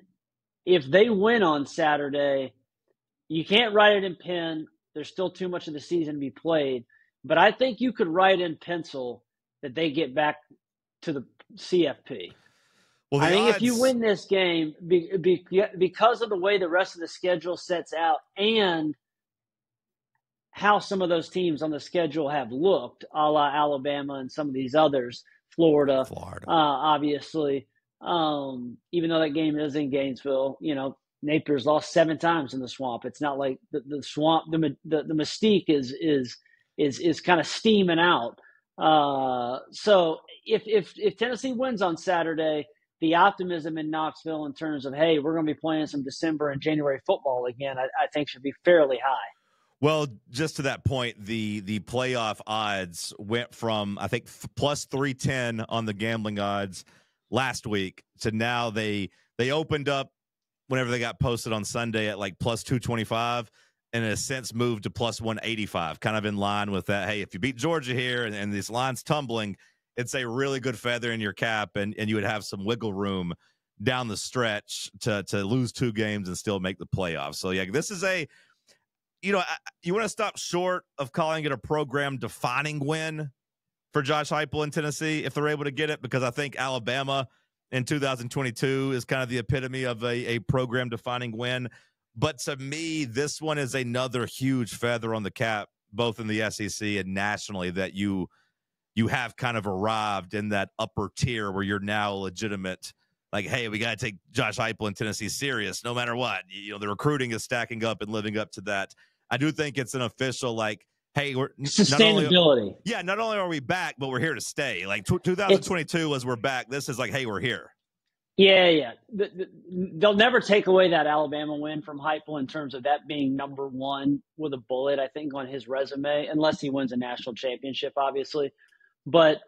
Speaker 2: if they win on Saturday, you can't write it in pen. There's still too much of the season to be played. But I think you could write in pencil that they get back to the CFP. Well, I think if you win this game, because of the way the rest of the schedule sets out and how some of those teams on the schedule have looked, a la Alabama and some of these others, Florida. Obviously, even though that game is in Gainesville, Napier's lost 7 times in the Swamp. It's not like the Swamp. The mystique is kind of steaming out. So if Tennessee wins on Saturday, the optimism in Knoxville in terms of, hey, we're going to be playing some December and January football again, I think should be fairly high.
Speaker 1: Well, just to that point, the playoff odds went from, I think, plus 310 on the gambling odds last week to now they opened up whenever they got posted on Sunday at like plus 225 and in a sense moved to plus 185, kind of in line with that. Hey, if you beat Georgia here and this line's tumbling, it's a really good feather in your cap, and you would have some wiggle room down the stretch to lose 2 games and still make the playoffs. So, yeah, this is you want to stop short of calling it a program-defining win for Josh Heupel in Tennessee if they're able to get it, because I think Alabama in 2022 is kind of the epitome of a program-defining win. But to me, this one is another huge feather on the cap, both in the SEC and nationally, that you have kind of arrived in that upper tier where you're now legitimate. Like, hey, we got to take Josh Heupel in Tennessee serious no matter what. The recruiting is stacking up and living up to that. I do think it's an official, like, hey, we're
Speaker 2: sustainability.
Speaker 1: Not only are we back, but we're here to stay. Like 2022 was we're back. This is like, hey, we're here.
Speaker 2: Yeah. They'll never take away that Alabama win from Heupel in terms of that being number 1 with a bullet, I think, on his resume, unless he wins a national championship, obviously. But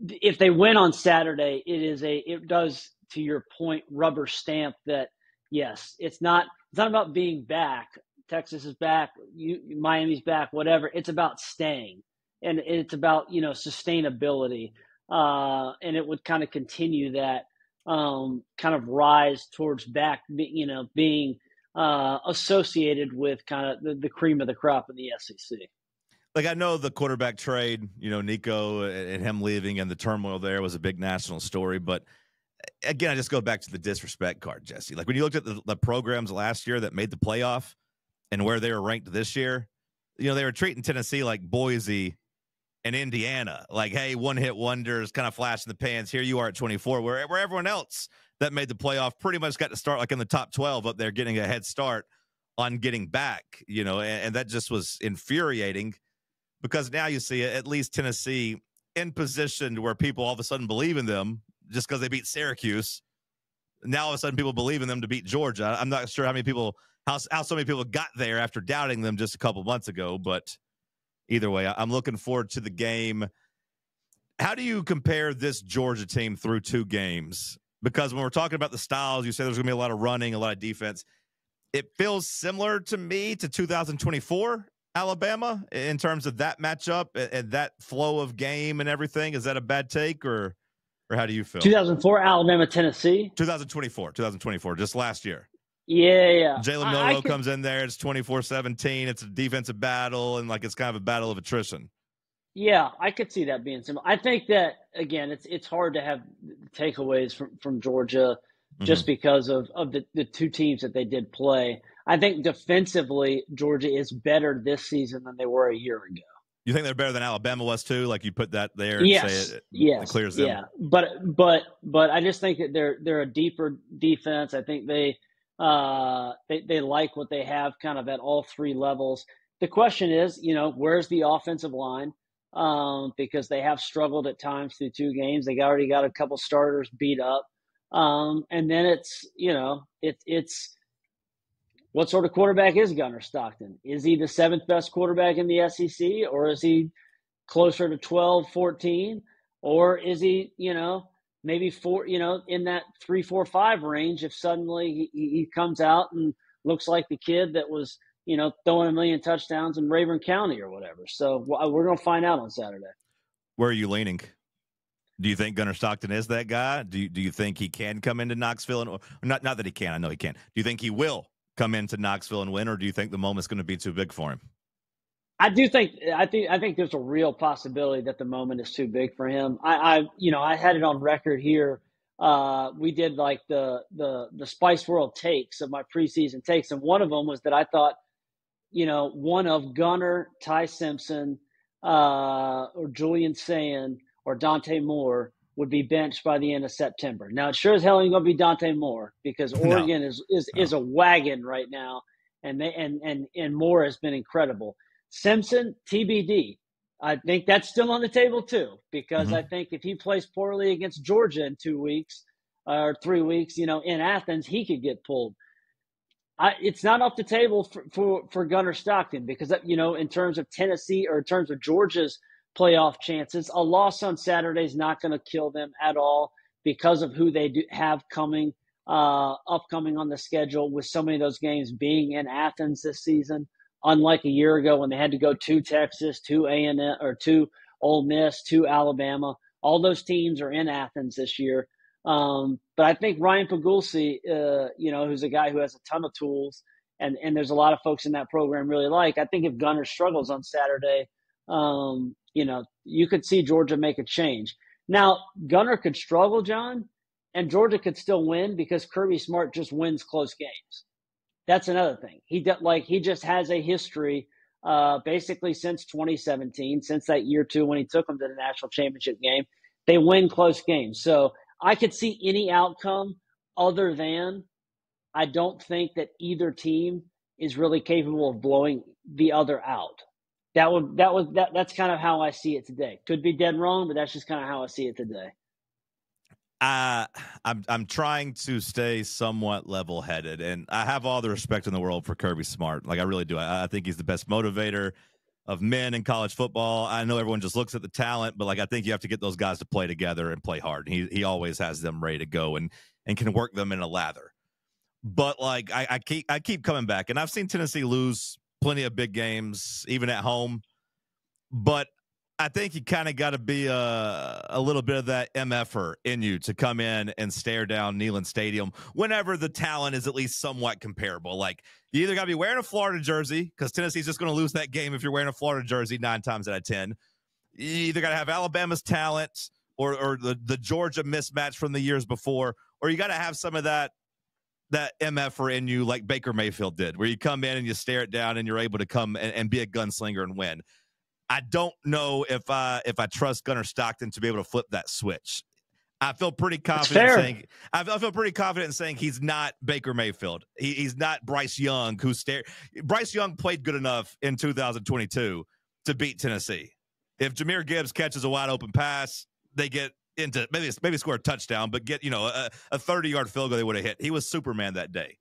Speaker 2: if they win on Saturday, it does, to your point, rubber stamp that, yes, it's not about being back. Texas is back, Miami's back, whatever. It's about staying, and it's about, sustainability. And it would kind of continue that kind of rise towards back, being associated with kind of the cream of the crop in the SEC.
Speaker 1: Like, I know the quarterback trade, Nico and him leaving and the turmoil there was a big national story. But again, I just go back to the disrespect card, Jesse. Like, when you looked at the programs last year that made the playoff and where they were ranked this year, they were treating Tennessee like Boise and Indiana. Like, hey, one-hit wonders, kind of flash in the pans. Here you are at 24, where everyone else that made the playoff pretty much got to start like in the top 12 up there, getting a head start on getting back, and that just was infuriating. Because now you see at least Tennessee in position to where people all of a sudden believe in them just because they beat Syracuse. Now all of a sudden people believe in them to beat Georgia. I'm not sure how so many people got there after doubting them just a couple months ago. But either way, I'm looking forward to the game. How do you compare this Georgia team through 2 games Because when we're talking about the styles, you say there's going to be a lot of running, a lot of defense. It feels similar to me to 2024 Alabama in terms of that matchup and that flow of game and everything. Is that a bad take, or how do you feel?
Speaker 2: 2004 Alabama, Tennessee.
Speaker 1: 2024, just last year.
Speaker 2: Yeah.
Speaker 1: Jalen Milroe comes in there. It's 24-17. It's a defensive battle, and like it's kind of a battle of attrition.
Speaker 2: Yeah, I could see that being similar. I think that, again, it's hard to have takeaways from Georgia just because of the two teams that they did play. I think defensively, Georgia is better this season than they were a year ago.
Speaker 1: You think they're better than Alabama was too? Like you put that there and say it clears them?
Speaker 2: Yeah. But I just think that they're a deeper defense. I think they like what they have kind of at all three levels. The question is, where's the offensive line? Because they have struggled at times through two games. They already got a couple starters beat up. And then it's what sort of quarterback is Gunnar Stockton? Is he the seventh best quarterback in the SEC, or is he closer to 12, 14? Or is he, maybe four, in that 3, 4, 5 range if suddenly he comes out and looks like the kid that was, throwing a million touchdowns in Rayburn County or whatever. So we're going to find out on Saturday.
Speaker 1: Where are you leaning? Do you think Gunnar Stockton is that guy? Do you think he can come into Knoxville and not that he can? I know he can. Do you think he will come into Knoxville and win, or do you think the moment's going to be too big for him?
Speaker 2: I think there's a real possibility that the moment is too big for him. I had it on record here. We did like the Spice World takes of my preseason takes, and one of them was that I thought, one of Gunnar, Ty Simpson, or Julian Sayin or Dante Moore would be benched by the end of September. Now, it sure as hell ain't going to be Dante Moore because Oregon is a wagon right now, and Moore has been incredible. Simpson, TBD. I think that's still on the table too, because I think if he plays poorly against Georgia in 2 weeks or 3 weeks, in Athens, he could get pulled. It's not off the table for Gunnar Stockton because, in terms of Tennessee or in terms of Georgia's playoff chances, a loss on Saturday is not going to kill them at all because of who they do have upcoming on the schedule, with so many of those games being in Athens this season. Unlike a year ago when they had to go to Texas, to A&M, or to Ole Miss, to Alabama. All those teams are in Athens this year. But I think Ryan Pagulsi, who's a guy who has a ton of tools, and there's a lot of folks in that program really like. I think if Gunnar struggles on Saturday, you could see Georgia make a change. Now, Gunnar could struggle, John, and Georgia could still win because Kirby Smart just wins close games. That's another thing. He just has a history, basically since 2017, since that year two when he took them to the national championship game. They win close games. So I could see any outcome other than I don't think that either team is really capable of blowing the other out. That's kind of how I see it today. Could be dead wrong, but that's just kind of how I see it today.
Speaker 1: I'm trying to stay somewhat level-headed, and I have all the respect in the world for Kirby Smart. Like, I really do. I think he's the best motivator of men in college football. I know everyone just looks at the talent, but I think you have to get those guys to play together and play hard. He always has them ready to go and can work them in a lather. But I keep coming back, and I've seen Tennessee lose plenty of big games, even at home. But I think you kind of got to be a little bit of that MFer in you to come in and stare down Neyland Stadium whenever the talent is at least somewhat comparable. Like, you either got to be wearing a Florida jersey because Tennessee's just going to lose that game if you're wearing a Florida jersey 9 times out of 10. You either got to have Alabama's talent or the Georgia mismatch from the years before, or you got to have some of that MFer in you like Baker Mayfield did, where you come in and you stare it down and you're able to come and be a gunslinger and win. I don't know if I trust Gunnar Stockton to be able to flip that switch. I feel pretty confident saying he's not Baker Mayfield. He's not Bryce Young, Bryce Young played good enough in 2022 to beat Tennessee. If Jahmyr Gibbs catches a wide open pass, they get into maybe score a touchdown, but get a 30-yard field goal they would have hit. He was Superman that day.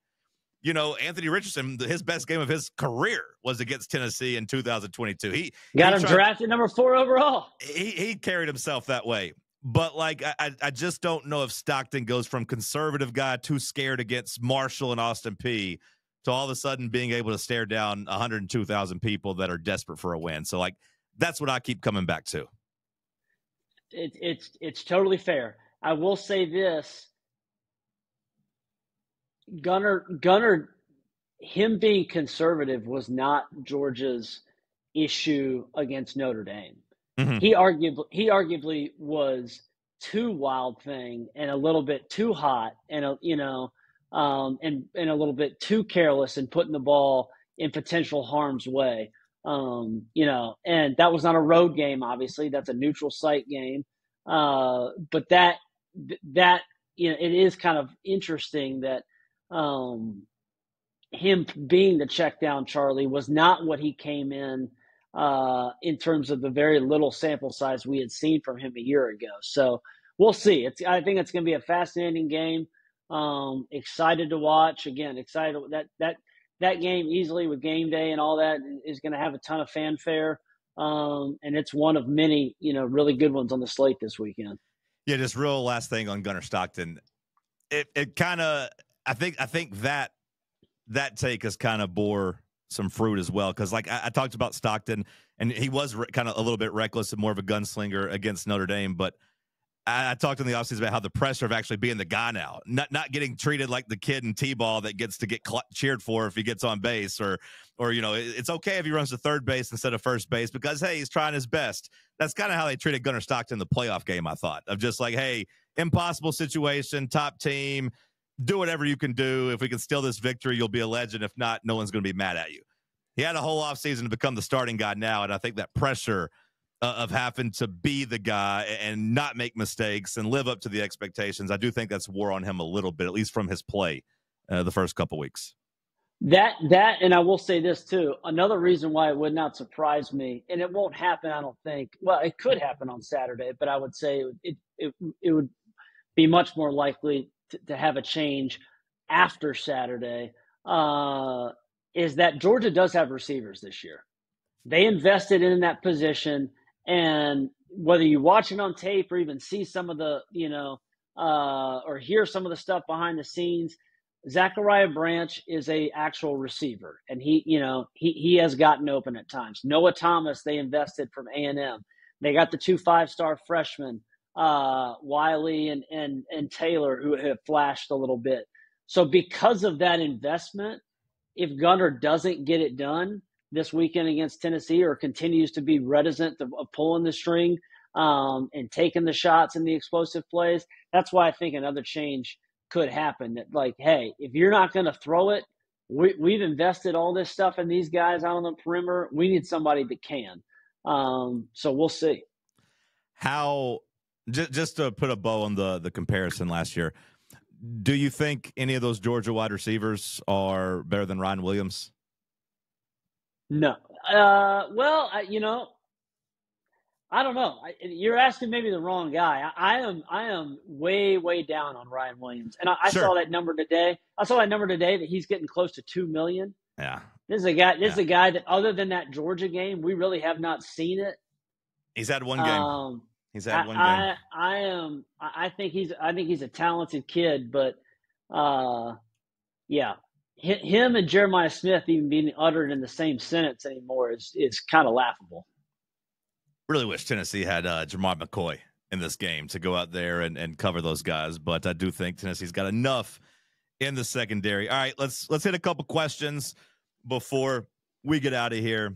Speaker 1: Anthony Richardson, his best game of his career was against Tennessee in 2022. He
Speaker 2: got him drafted number 4 overall.
Speaker 1: He carried himself that way. But like, I just don't know if Stockton goes from conservative guy too scared against Marshall and Austin Peay to all of a sudden being able to stare down 102,000 people that are desperate for a win. So like, that's what I keep coming back to.
Speaker 2: It's totally fair. I will say this: Gunner, him being conservative was not Georgia's issue against Notre Dame.
Speaker 1: Mm-hmm.
Speaker 2: He arguably was too Wild Thing and a little bit too hot and and a little bit too careless in putting the ball in potential harm's way. And that was not a road game. Obviously, that's a neutral site game. But that it is kind of interesting that him being the check down Charlie was not what he came in terms of the very little sample size we had seen from him a year ago. So we'll see. I think it's going to be a fascinating game. Excited to watch. Again, excited that game easily with game day and all that is going to have a ton of fanfare. And it's one of many, really good ones on the slate this weekend.
Speaker 1: Yeah, just real last thing on Gunner Stockton. It kind of, I think that take has kind of bore some fruit as well. Cause like I talked about Stockton and he was kind of a little bit reckless and more of a gunslinger against Notre Dame, but I talked in the offseason about how the pressure of actually being the guy now, not getting treated like the kid in T-ball that gets to get cheered for if he gets on base or it's okay if he runs to third base instead of first base because, hey, he's trying his best. That's kind of how they treated Gunner Stockton in the playoff game, I thought, of just like, hey, impossible situation, top team, do whatever you can do. If we can steal this victory, you'll be a legend. If not, no one's going to be mad at you. He had a whole offseason to become the starting guy now, and I think that pressure of having to be the guy and not make mistakes and live up to the expectations, I do think that's wore on him a little bit, at least from his play the first couple weeks.
Speaker 2: That, and I will say this too, another reason why it would not surprise me, and it won't happen, I don't think. Well, it could happen on Saturday, but I would say it would be much more likely to have a change after Saturday, is that Georgia does have receivers this year. They invested in that position. And whether you watch it on tape or even see some of the, or hear some of the stuff behind the scenes, Zachariah Branch is a actual receiver, and he has gotten open at times. Noah Thomas, they invested from A&M. They got the 2 5-star freshmen, Wiley and Taylor, who have flashed a little bit. So because of that investment, if Gunner doesn't get it done this weekend against Tennessee or continues to be reticent of pulling the string and taking the shots and the explosive plays, that's why I think another change could happen. That like, hey, if you're not going to throw it, we've invested all this stuff in these guys out on the perimeter. We need somebody that can. So we'll see.
Speaker 1: How, just to put a bow on the comparison last year, do you think any of those Georgia wide receivers are better than Ryan Williams?
Speaker 2: No. Well, I don't know. You're asking maybe the wrong guy. I am way, way down on Ryan Williams. And I
Speaker 1: Sure.
Speaker 2: saw that number today. That he's getting close to 2 million.
Speaker 1: Yeah.
Speaker 2: This is a guy that other than that Georgia game, we really have not seen it.
Speaker 1: He's had one game.
Speaker 2: I think he's a talented kid, but yeah. Him and Jeremiah Smith even being uttered in the same sentence anymore is kind of laughable.
Speaker 1: Really wish Tennessee had Jamar McCoy in this game to go out there and cover those guys, but I do think Tennessee's got enough in the secondary. All right, let's hit a couple questions before we get out of here.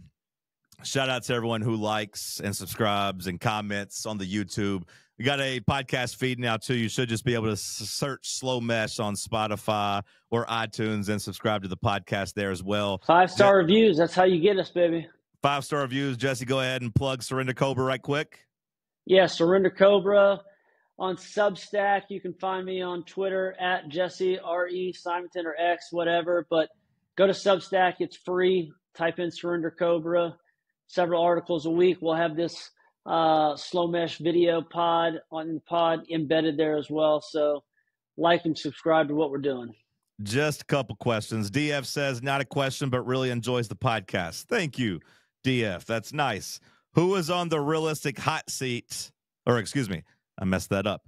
Speaker 1: Shout out to everyone who likes and subscribes and comments on the YouTube. We got a podcast feed now, too. You should just be able to search Slow Mesh on Spotify or iTunes and subscribe to the podcast there as well.
Speaker 2: 5-star reviews. That's how you get us, baby.
Speaker 1: 5-star reviews. Jesse, go ahead and plug Surrender Cobra right quick.
Speaker 2: Yeah, Surrender Cobra on Substack. You can find me on Twitter at Jesse, R.E. Simonton or X, whatever. But go to Substack. It's free. Type in Surrender Cobra. Several articles a week. We'll have this Slow Mesh video pod embedded there as well. So like and subscribe to what we're doing.
Speaker 1: Just a couple questions. DF says, not a question, but really enjoys the podcast. Thank you, DF. That's nice. Who is on the realistic hot seat, or excuse me, I messed that up.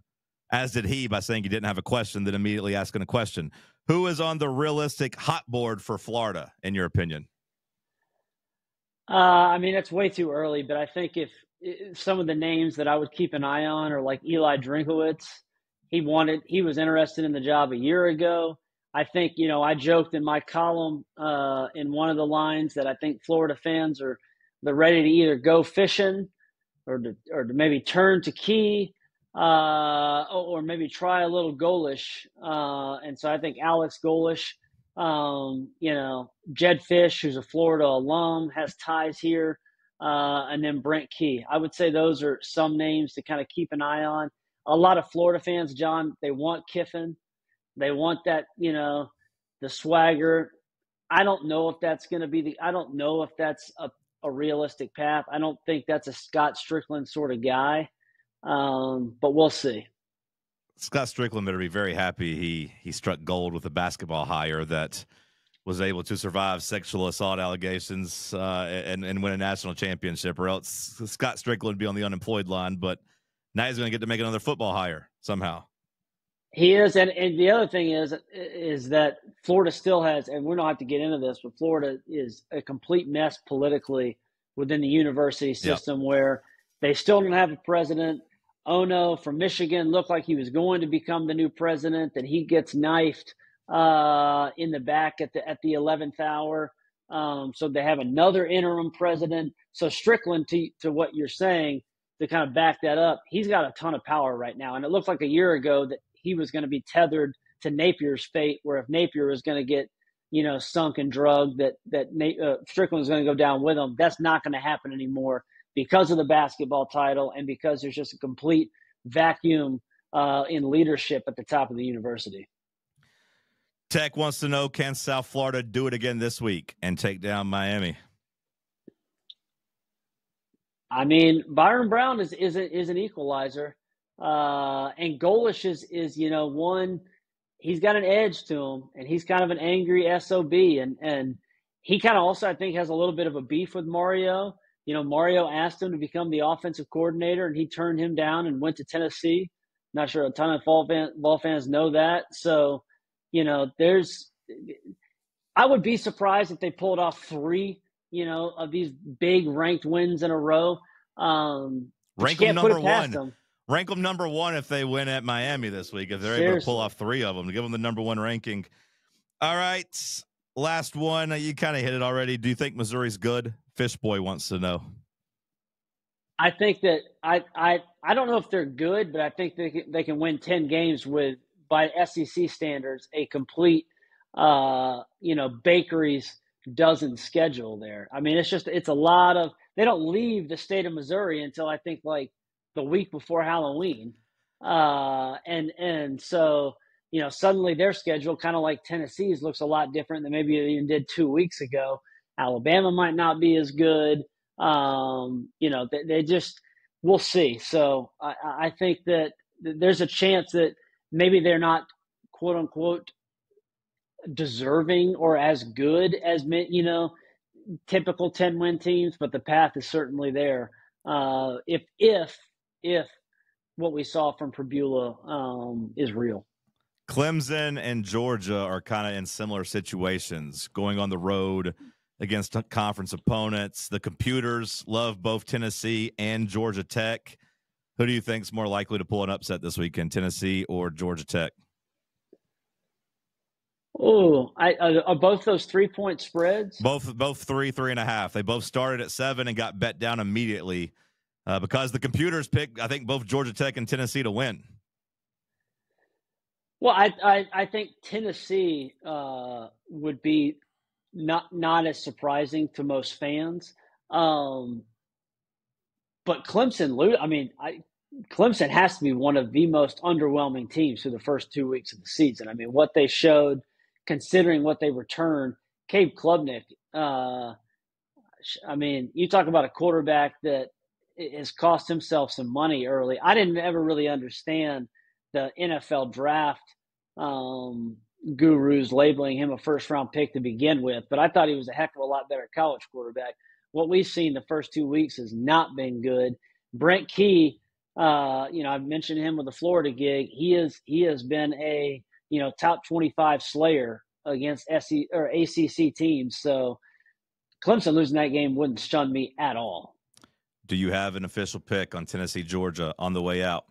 Speaker 1: As did he by saying he didn't have a question, then immediately asking a question. Who is on the realistic hot board for Florida, in your opinion?
Speaker 2: I mean, it's way too early, but I think if some of the names that I would keep an eye on are like Eli Drinkowitz. He was interested in the job a year ago. I think, I joked in my column in one of the lines that I think Florida fans they're ready to either go fishing or to maybe turn to Key or maybe try a little Golish. And so I think Alex Golish, Jed Fish, who's a Florida alum, has ties here, and then Brent Key. I would say those are some names to kind of keep an eye on. A lot of Florida fans, John, they want Kiffin. They want that, the swagger. I don't know if that's going to be I don't know if that's a realistic path. I don't think that's a Scott Strickland sort of guy, but we'll see.
Speaker 1: Scott Strickland better be very happy he struck gold with a basketball hire that was able to survive sexual assault allegations and win a national championship, or else Scott Strickland would be on the unemployed line, but now he's going to get to make another football hire somehow.
Speaker 2: He is, and the other thing is that Florida still has, and we don't have to get into this, but Florida is a complete mess politically within the university system where they still don't have a president. Ono from Michigan looked like he was going to become the new president, and he gets knifed in the back at the 11th hour. So they have another interim president. So Strickland, to what you're saying, to kind of back that up, he's got a ton of power right now. And it looked like a year ago that he was going to be tethered to Napier's fate, where if Napier was going to get, sunk and drugged, that Strickland was going to go down with him. That's not going to happen anymore because of the basketball title and because there's just a complete vacuum in leadership at the top of the university.
Speaker 1: Tech wants to know, can South Florida do it again this week and take down Miami?
Speaker 2: I mean, Byron Brown is an equalizer, and Golish is one. He's got an edge to him, and he's kind of an angry SOB, and he kind of also, I think, has a little bit of a beef with Mario. Mario asked him to become the offensive coordinator, and he turned him down and went to Tennessee. Not sure a ton of ball fans know that. So, I would be surprised if they pulled off 3 of these big ranked wins in a row.
Speaker 1: Rank them number 1. Rank them number 1 if they win at Miami this week. If they're able to pull off 3 of them, to give them the number 1 ranking. All right, last one. You kind of hit it already. Do you think Missouri's good? Fishboy wants to know.
Speaker 2: I think that I don't know if they're good, but I think they can win 10 games with, by SEC standards, a complete bakery's dozen schedule there. I mean, it's a lot of, they don't leave the state of Missouri until I think like the week before Halloween. And so, suddenly their schedule, kind of like Tennessee's, looks a lot different than maybe it even did 2 weeks ago. Alabama might not be as good. They just, we'll see. So I think that there's a chance that maybe they're not, quote unquote, deserving or as good as, typical 10-win teams, but the path is certainly there. If what we saw from Prbula is real.
Speaker 1: Clemson and Georgia are kind of in similar situations, going on the road against conference opponents. The computers love both Tennessee and Georgia Tech. Who do you think is more likely to pull an upset this weekend, Tennessee or Georgia Tech?
Speaker 2: Oh, are both those 3-point spreads?
Speaker 1: Both 3.5. They both started at 7 and got bet down immediately because the computers picked, I think, both Georgia Tech and Tennessee to win.
Speaker 2: Well, I think Tennessee would be not as surprising to most fans, but Clemson. Clemson has to be one of the most underwhelming teams through the first 2 weeks of the season. I mean, what they showed, considering what they returned, Cade Klubnik. You talk about a quarterback that has cost himself some money early. I didn't ever really understand the NFL draft gurus labeling him a first-round pick to begin with, but I thought he was a heck of a lot better college quarterback. What we've seen the first 2 weeks has not been good. Brent Key, I've mentioned him with the Florida gig. He has been a top 25 slayer against SEC or ACC teams. So Clemson losing that game wouldn't stun me at all.
Speaker 1: Do you have an official pick on Tennessee, Georgia on the way out?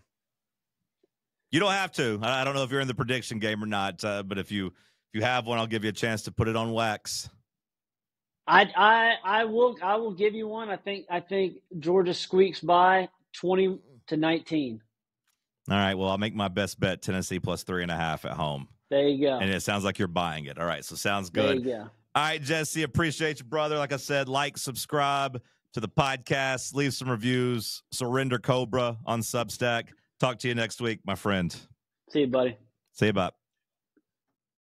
Speaker 1: You don't have to. I don't know if you're in the prediction game or not, but if you have one, I'll give you a chance to put it on wax.
Speaker 2: I will give you one. I think Georgia squeaks by 20-19.
Speaker 1: All right. Well, I'll make my best bet. Tennessee plus 3.5 at home.
Speaker 2: There you go.
Speaker 1: And it sounds like you're buying it. All right. So sounds good.
Speaker 2: There you go.
Speaker 1: All right, Jesse. Appreciate you, brother. Like I said, like, subscribe to the podcast, leave some reviews. Surrender Cobra on Substack. Talk to you next week, my friend.
Speaker 2: See you, buddy.
Speaker 1: See you, bye.